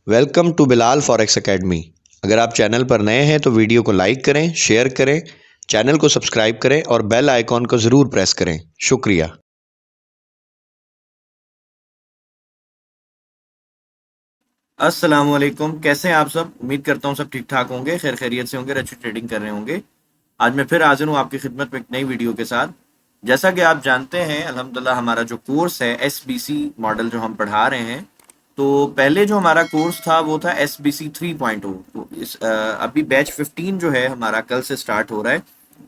Welcome to Bilal forex academy. اگر آپ channel پر نئے ہیں تو ویڈیو کو لائک کریں، شیئر کریں، چینل کو سبسکرائب کریں اور بیل آئیکن کو ضرور پریس کریں۔ شکریہ۔ السلام علیکم، کیسے ہیں آپ سب؟ امید کرتا ہوں سب ٹھیک ٹھاک ہوں گے، خیر خیریت سے ہوں گے اور اچھی ٹریڈنگ کر رہے ہوں گے۔ آج میں پھر حاضر ہوں آپ کی خدمت میں ایک نئی ویڈیو کے ساتھ۔ جیسا کہ آپ جانتے ہیں الحمدللہ ہمارا جو کورس ہے ایس بی سی ماڈل جو ہم پڑھا رہے ہیں، تو پہلے جو ہمارا کورس تھا وہ تھا ایس بی سی 3.0۔ تو ابھی بیچ 15 جو ہے ہمارا کل سے سٹارٹ ہو رہا ہے۔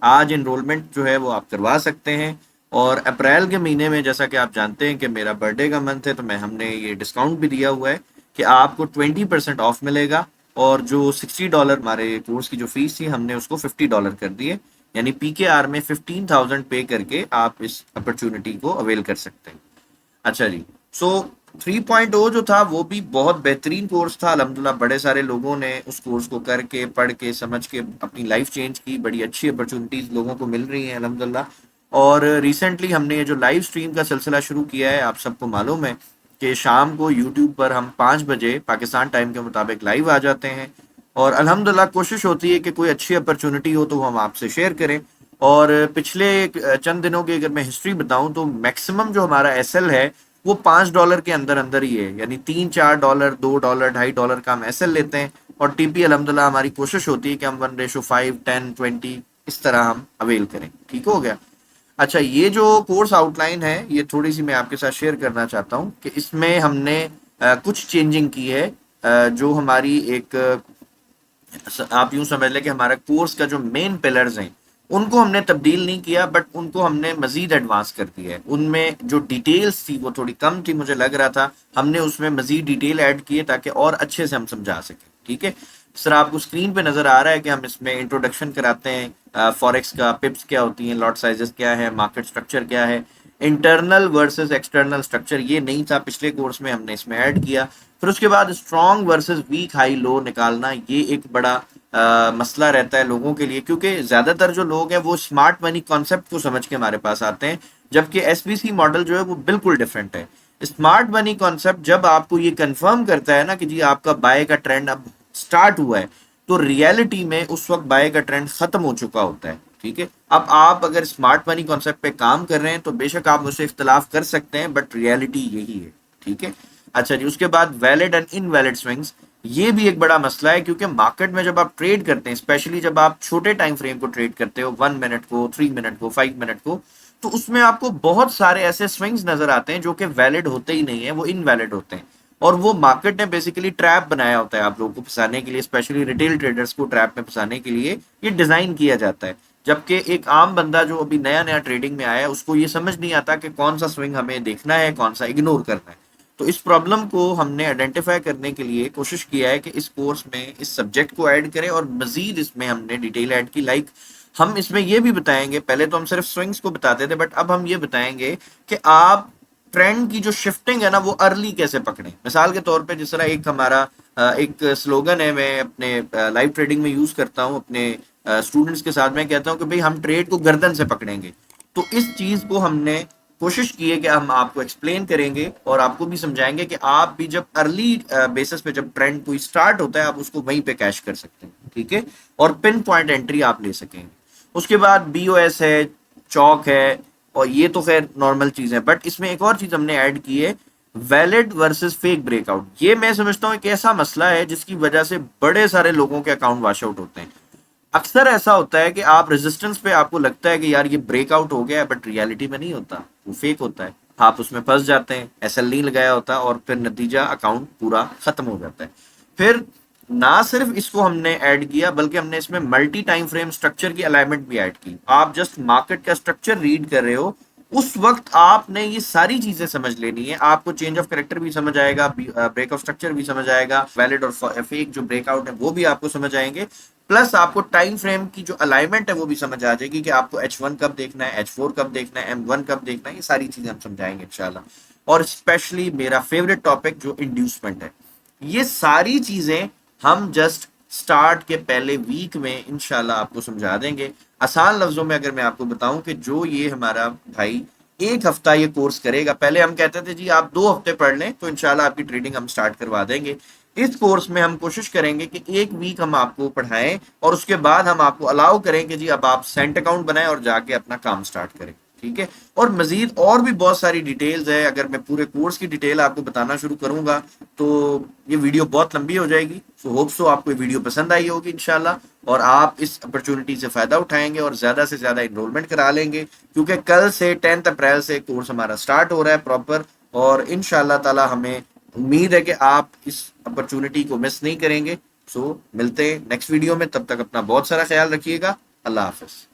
آج انرولمنٹ جو ہے وہ آپ کروا سکتے ہیں، اور اپریل کے مہینے میں جیسا کہ آپ جانتے ہیں کہ میرا برتھ ڈے کا منتھ ہے، تو ہم نے یہ ڈسکاؤنٹ بھی دیا ہوا ہے کہ آپ کو 20% آف ملے گا، اور جو $60 ہمارے کورس کی جو فیس تھی ہم نے اس کو $50 کر دیے، یعنی پی کے آر میں 15,000 پے کر کے آپ اس اپرچونٹی کو اویل کر سکتے ہیں۔ اچھا جی، سو 3.0 جو تھا وہ بھی بہت بہترین کورس تھا الحمدللہ۔ بڑے سارے لوگوں نے اس کورس کو کر کے، پڑھ کے، سمجھ کے اپنی لائف چینج کی، بڑی اچھی اپرچونٹیز لوگوں کو مل رہی ہیں الحمدللہ۔ اور ریسنٹلی ہم نے یہ جو لائیو سٹریم کا سلسلہ شروع کیا ہے، آپ سب کو معلوم ہے کہ شام کو یوٹیوب پر ہم 5 بجے پاکستان ٹائم کے مطابق لائیو آ جاتے ہیں، اور الحمدللہ کوشش ہوتی ہے کہ کوئی اچھی اپرچونٹی ہو تو ہم آپ سے شیئر کریں۔ اور پچھلے چند دنوں کی اگر میں ہسٹری بتاؤں تو میکسیمم جو ہمارا ایس ایل ہے وہ $5 کے اندر اندر ہی ہے، یعنی $3-4، $2، $2.5 کا ہم ایس ایل لیتے ہیں، اور ٹی پی الحمدللہ ہماری کوشش ہوتی ہے کہ ہم 1:5، 10، 20 اس طرح ہم اویل کریں۔ ٹھیک ہو گیا؟ اچھا، یہ جو کورس آؤٹ لائن ہے یہ تھوڑی سی میں آپ کے ساتھ شیئر کرنا چاہتا ہوں کہ اس میں ہم نے کچھ چینجنگ کی ہے۔ جو ہماری ایک آپ یوں سمجھ لیں کہ ہمارا کورس کا جو مین پلرز ہیں ان کو ہم نے تبدیل نہیں کیا، بٹ ان کو ہم نے مزید ایڈوانس کر دیا ہے۔ ان میں جو ڈیٹیلز تھی وہ تھوڑی کم تھی، مجھے لگ رہا تھا ہم نے اس میں مزید ڈیٹیل ایڈ کیے تاکہ اور اچھے سے ہم سمجھا سکیں۔ ٹھیک ہے، اس طرح آپ کو اسکرین پہ نظر آ رہا ہے کہ ہم اس میں انٹروڈکشن کراتے ہیں فوریکس کا، پپس کیا ہوتی ہیں، لاٹ سائزز کیا ہے، مارکیٹ سٹرکچر کیا ہے، انٹرنل ورسز ایکسٹرنل سٹرکچر یہ نہیں تھا پچھلے کورس میں، ہم نے اس میں ایڈ کیا۔ پھر اس کے بعد strong versus weak high low نکالنا، یہ ایک بڑا مسئلہ رہتا ہے لوگوں کے لیے، کیونکہ زیادہ تر جو لوگ ہیں وہ اسمارٹ منی کانسیپٹ کو سمجھ کے ہمارے پاس آتے ہیں، جبکہ ایس بی سی ماڈل جو ہے وہ بالکل ڈفرینٹ ہے۔ اسمارٹ منی کانسیپٹ جب آپ کو یہ کنفرم کرتا ہے نا کہ جی آپ کا بائے کا ٹرینڈ اب سٹارٹ ہوا ہے، تو ریالٹی میں اس وقت بائے کا ٹرینڈ ختم ہو چکا ہوتا ہے۔ ٹھیک ہے، اب آپ اگر اسمارٹ منی کانسیپٹ پہ کام کر رہے ہیں تو بے شک آپ مجھ سے اختلاف کر سکتے ہیں، بٹ ریالٹی یہی ہے۔ ٹھیک ہے، اچھا جی، اس کے بعد valid and in valid swings, یہ بھی ایک بڑا مسئلہ ہے، کیونکہ مارکیٹ میں جب آپ ٹریڈ کرتے ہیں، اسپیشلی جب آپ چھوٹے ٹائم فریم کو ٹریڈ کرتے ہو، 1 منٹ کو، 3 منٹ کو، 5 منٹ کو، تو اس میں آپ کو بہت سارے ایسے سوئنگز نظر آتے ہیں جو کہ ویلڈ ہوتے ہی نہیں ہیں، وہ ان ویلڈ ہوتے ہیں، اور وہ مارکیٹ نے بیسیکلی ٹریپ بنایا ہوتا ہے آپ لوگوں کو پھنسانے کے لیے، اسپیشلی ریٹیل ٹریڈرز کو ٹریپ میں پھنسانے کے لیے یہ ڈیزائن کیا جاتا ہے۔ جبکہ ایک عام بندہ جو ابھی نیا نیا ٹریڈنگ میں آیا ہے اس کو یہ سمجھ نہیں آتا کہ کون سا سوئنگ ہمیں دیکھنا ہے، کون سا اگنور کرنا ہے۔ تو اس پرابلم کو ہم نے آئیڈینٹیفائی کرنے کے لیے کوشش کیا ہے کہ اس کورس میں اس سبجیکٹ کو ایڈ کریں، اور مزید اس میں ہم نے ڈیٹیل ایڈ کی، لائک ہم اس میں یہ بھی بتائیں گے، پہلے تو ہم صرف سوئنگز کو بتاتے تھے، بٹ اب ہم یہ بتائیں گے کہ آپ ٹرینڈ کی جو شفٹنگ ہے نا وہ ارلی کیسے پکڑیں۔ مثال کے طور پہ جس طرح ایک ہمارا ایک سلوگن ہے، میں اپنے لائیو ٹریڈنگ میں یوز کرتا ہوں، اپنے اسٹوڈنٹس کے ساتھ میں کہتا ہوں کہ بھئی ہم ٹریڈ کو گردن سے پکڑیں گے۔ تو اس چیز کو ہم نے کوشش کی ہے کہ ہم آپ کو ایکسپلین کریں گے اور آپ کو بھی سمجھائیں گے کہ آپ بھی جب ارلی بیسس پہ جب ٹرینڈ کوئی سٹارٹ ہوتا ہے آپ اس کو وہیں پہ کیش کر سکتے ہیں۔ ٹھیک ہے، اور پن پوائنٹ انٹری آپ لے سکیں گے۔ اس کے بعد بی او ایس ہے، چوک ہے، اور یہ تو خیر نارمل چیز ہے، بٹ اس میں ایک اور چیز ہم نے ایڈ کی ہے، valid versus fake break out. یہ میں سمجھتا ہوں ایک ایسا مسئلہ ہے جس کی وجہ سے بڑے سارے لوگوں کے اکاؤنٹ واش آؤٹ ہوتے ہیں۔ اکثر ایسا ہوتا ہے کہ آپ ریزسٹنس پہ آپ کو لگتا ہے کہ یار یہ بریک آؤٹ ہو گیا ہے، بٹ ریالٹی میں نہیں ہوتا، وہ فیک ہوتا ہے، آپ اس میں پھنس جاتے ہیں، ایس ایل نہیں لگایا ہوتا، اور پھر نتیجہ اکاؤنٹ پورا ختم ہو جاتا ہے۔ پھر نہ صرف اس کو ہم نے ایڈ کیا بلکہ ہم نے اس میں ملٹی ٹائم فریم سٹرکچر کی الائنمنٹ بھی ایڈ کی۔ آپ جسٹ مارکیٹ کا سٹرکچر ریڈ کر رہے ہو، اس وقت آپ نے یہ ساری چیزیں سمجھ لینی ہے، آپ کو چینج آف کریکٹر بھی سمجھ آئے گا، بریک آف سٹرکچر بھی سمجھ آئے گا، ویلڈ اور فیک جو بریک آؤٹ ہے وہ بھی آپ کو سمجھ آئیں گے، پلس آپ کو ٹائم فریم کی جو الائنمنٹ ہے وہ بھی سمجھ آ جائے گی کہ آپ کو H1 کب دیکھنا ہے، H4 کب دیکھنا ہے، M1 کب دیکھنا ہے، یہ ساری چیزیں ہم سمجھائیں گے انشاءاللہ۔ اور اسپیشلی میرا فیوریٹ ٹاپک جو انڈیوسمنٹ ہے، یہ ساری چیزیں ہم جسٹ سٹارٹ کے پہلے ویک میں انشاءاللہ آپ کو سمجھا دیں گے۔ آسان لفظوں میں اگر میں آپ کو بتاؤں کہ جو یہ ہمارا بھائی ایک ہفتہ یہ کورس کرے گا، پہلے ہم کہتے تھے جی آپ 2 ہفتے پڑھ لیں تو انشاءاللہ آپ کی ٹریڈنگ ہم سٹارٹ کروا دیں گے، اس کورس میں ہم کوشش کریں گے کہ ایک ویک ہم آپ کو پڑھائیں اور اس کے بعد ہم آپ کو الاؤ کریں کہ جی اب آپ سینٹ اکاؤنٹ بنائیں اور جا کے اپنا کام سٹارٹ کریں، ٹھیک ہے؟ اور مزید اور بھی بہت ساری ڈیٹیلز ہے، اگر میں پورے کورس کی ڈیٹیل آپ کو بتانا شروع کروں گا تو یہ ویڈیو بہت لمبی ہو جائے گی. سو ہوپ سو آپ کو یہ ویڈیو پسند آئی ہوگی انشاءاللہ، اور آپ اس اپرچونٹی سے فائدہ اٹھائیں گے اور زیادہ سے زیادہ انرولمنٹ کرا لیں گے، کیونکہ کل سے 10 اپریل سے کورس ہمارا سٹارٹ ہو رہا ہے پراپر، اور انشاءاللہ تعالی ہمیں امید ہے کہ آپ اس اپرچونٹی کو مس نہیں کریں گے. سو ملتے ہیں نیکسٹ ویڈیو میں، تب تک اپنا بہت سارا خیال رکھیے گا. اللہ حافظ.